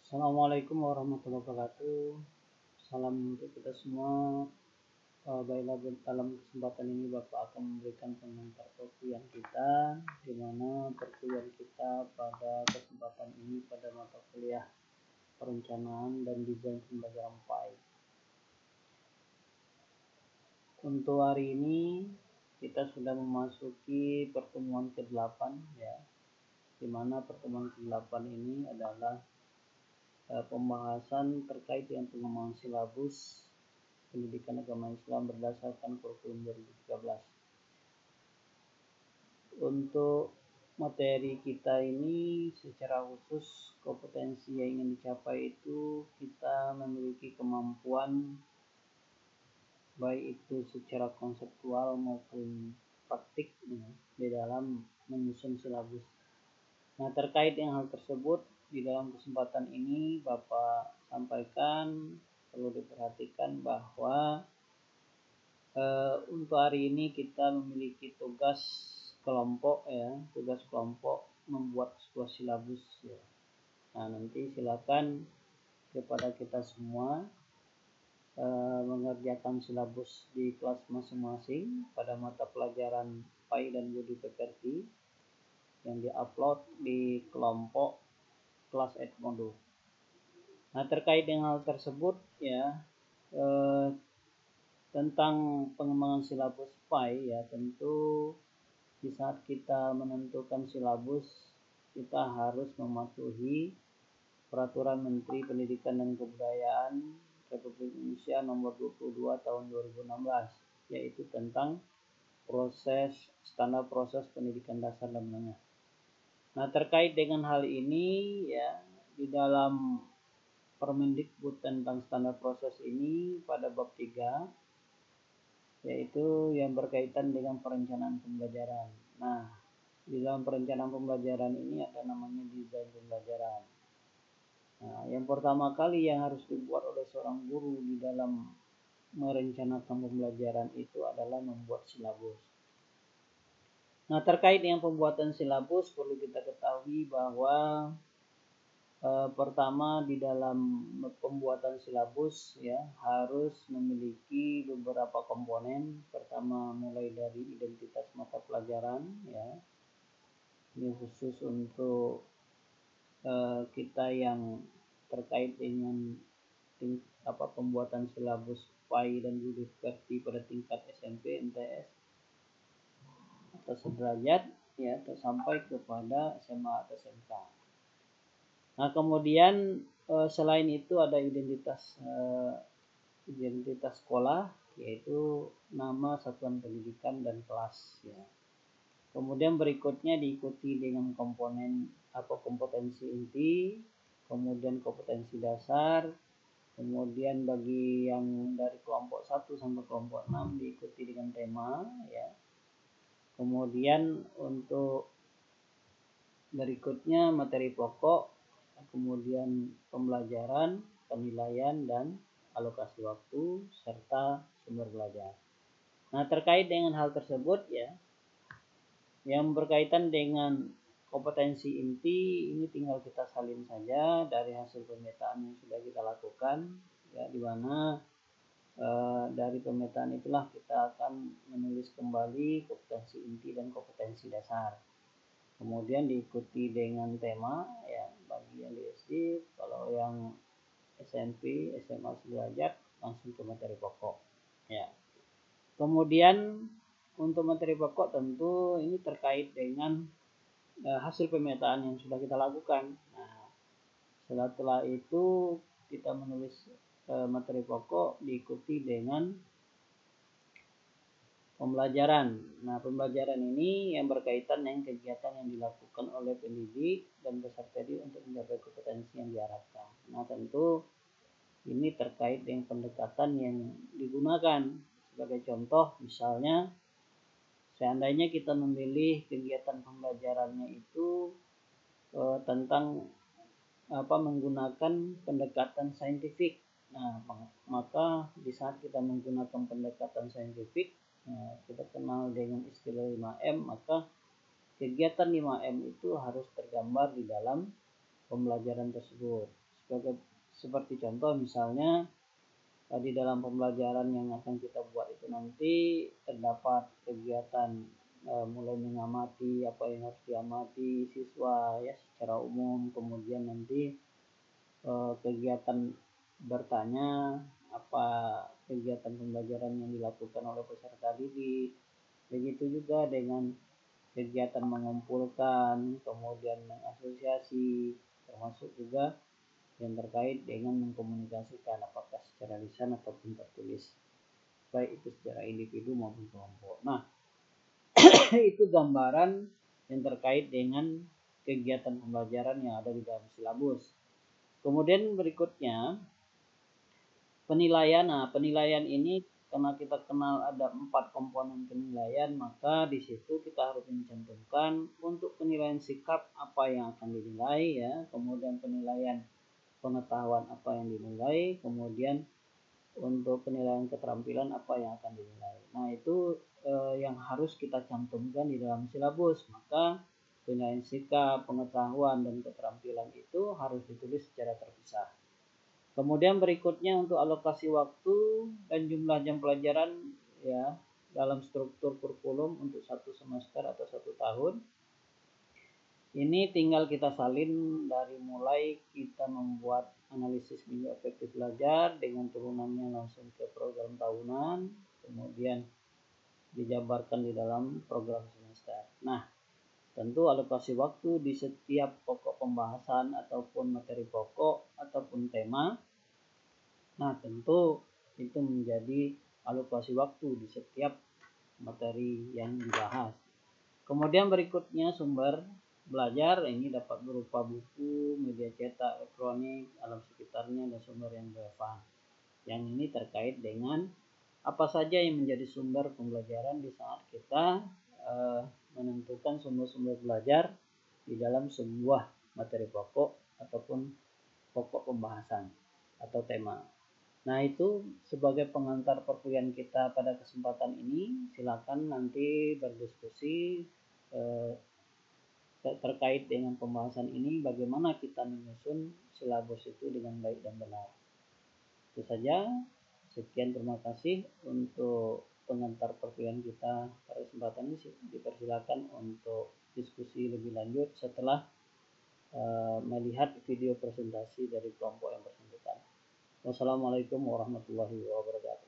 Assalamualaikum warahmatullahi wabarakatuh. Salam untuk kita semua. Baiklah, dalam kesempatan ini Bapak akan memberikan komentar perkuliahan kita, di mana perkuliahan kita pada kesempatan ini pada mata kuliah perencanaan dan desain pembelajaran PAI. Untuk hari ini kita sudah memasuki pertemuan ke-8 ya, di mana pertemuan ke-8 ini adalah pembahasan terkait dengan pengembangan silabus pendidikan agama Islam berdasarkan kurikulum 2013. Untuk materi kita ini secara khusus kompetensi yang ingin dicapai itu kita memiliki kemampuan baik itu secara konseptual maupun praktik di dalam menyusun silabus. Nah, terkait dengan hal tersebut di dalam kesempatan ini Bapak sampaikan perlu diperhatikan bahwa untuk hari ini kita memiliki tugas kelompok membuat sebuah silabus ya. Nah, nanti silakan kepada kita semua mengerjakan silabus di kelas masing-masing pada mata pelajaran PAI dan Budi Pekerti yang diupload di kelompok kelas Edmodo. Nah, terkait dengan hal tersebut ya, tentang pengembangan silabus PAI ya, tentu di saat kita menentukan silabus kita harus mematuhi Peraturan Menteri Pendidikan dan Kebudayaan Republik Indonesia nomor 22 tahun 2016, yaitu tentang standar proses pendidikan dasar dan menengah. Nah, terkait dengan hal ini ya, di dalam Permendikbud tentang standar proses ini pada bab 3 yaitu yang berkaitan dengan perencanaan pembelajaran. Nah, di dalam perencanaan pembelajaran ini ada namanya desain pembelajaran. Nah, yang pertama kali yang harus dibuat oleh seorang guru di dalam merencanakan pembelajaran itu adalah membuat silabus. Nah, terkait dengan pembuatan silabus perlu kita ketahui bahwa pertama di dalam pembuatan silabus ya harus memiliki beberapa komponen. Pertama mulai dari identitas mata pelajaran ya. Ini khusus untuk kita yang terkait dengan pembuatan silabus PAI dan Budi Pekerti pada tingkat SMP, MTS atau sederajat ya, sampai kepada SMA atau SMK. Nah, kemudian selain itu ada identitas sekolah, yaitu nama satuan pendidikan dan kelas ya. Kemudian berikutnya diikuti dengan komponen kompetensi inti, kemudian kompetensi dasar, kemudian bagi yang dari kelompok 1 sampai kelompok 6 diikuti dengan tema ya. Kemudian untuk berikutnya materi pokok, kemudian pembelajaran, penilaian dan alokasi waktu serta sumber belajar. Nah, terkait dengan hal tersebut ya, yang berkaitan dengan kompetensi inti ini tinggal kita salin saja dari hasil pemetaan yang sudah kita lakukan ya, di mana dari pemetaan itulah kita akan menulis kembali kompetensi inti dan kompetensi dasar. Kemudian diikuti dengan tema ya, bagi yang di SD, kalau yang SMP, SMA sederajat langsung ke materi pokok ya. Kemudian untuk materi pokok tentu ini terkait dengan hasil pemetaan yang sudah kita lakukan. Nah, setelah itu kita menulis materi pokok diikuti dengan pembelajaran. Nah, pembelajaran ini yang berkaitan dengan kegiatan yang dilakukan oleh pendidik dan peserta didik untuk mencapai kompetensi yang diharapkan. Nah, tentu ini terkait dengan pendekatan yang digunakan. Sebagai contoh, misalnya seandainya kita memilih kegiatan pembelajarannya itu tentang menggunakan pendekatan saintifik. Nah, maka di saat kita menggunakan pendekatan saintifik, kita kenal dengan istilah 5M, maka kegiatan 5M itu harus tergambar di dalam pembelajaran tersebut. seperti contoh misalnya di dalam pembelajaran yang akan kita buat itu nanti terdapat kegiatan mulai mengamati apa yang harus diamati siswa ya secara umum, kemudian nanti kegiatan bertanya apa kegiatan pembelajaran yang dilakukan oleh peserta didik. Begitu juga dengan kegiatan mengumpulkan, kemudian mengasosiasi, termasuk juga yang terkait dengan mengkomunikasikan apakah secara lisan ataupun tertulis, baik itu secara individu maupun kelompok. Nah, itu gambaran yang terkait dengan kegiatan pembelajaran yang ada di dalam silabus. Kemudian berikutnya penilaian. Nah, penilaian ini karena kita kenal ada 4 komponen penilaian, maka di situ kita harus mencantumkan untuk penilaian sikap apa yang akan dinilai ya, kemudian penilaian pengetahuan apa yang dinilai, kemudian untuk penilaian keterampilan apa yang akan dinilai. Nah, itu yang harus kita cantumkan di dalam silabus. Maka penilaian sikap, pengetahuan dan keterampilan itu harus ditulis secara terpisah. Kemudian berikutnya untuk alokasi waktu dan jumlah jam pelajaran ya dalam struktur kurikulum untuk 1 semester atau 1 tahun. Ini tinggal kita salin dari mulai kita membuat analisis minggu efektif belajar dengan turunannya langsung ke program tahunan, kemudian dijabarkan di dalam program semester. Nah, tentu alokasi waktu di setiap pokok pembahasan ataupun materi pokok ataupun tema. Nah, tentu itu menjadi alokasi waktu di setiap materi yang dibahas. Kemudian berikutnya sumber belajar, ini dapat berupa buku, media cetak, elektronik, alam sekitarnya, dan sumber yang relevan. Yang ini terkait dengan apa saja yang menjadi sumber pembelajaran di saat kita menentukan sumber-sumber belajar di dalam sebuah materi pokok ataupun pokok pembahasan atau tema. Nah, itu sebagai pengantar perkuliahan kita pada kesempatan ini. Silakan nanti berdiskusi terkait dengan pembahasan ini, bagaimana kita menyusun silabus itu dengan baik dan benar. Itu saja. Sekian, terima kasih untuk pengantar perkuliahan kita pada kesempatan ini. Dipersilakan untuk diskusi lebih lanjut setelah melihat video presentasi dari kelompok yang bersangkutan. Wassalamualaikum warahmatullahi wabarakatuh.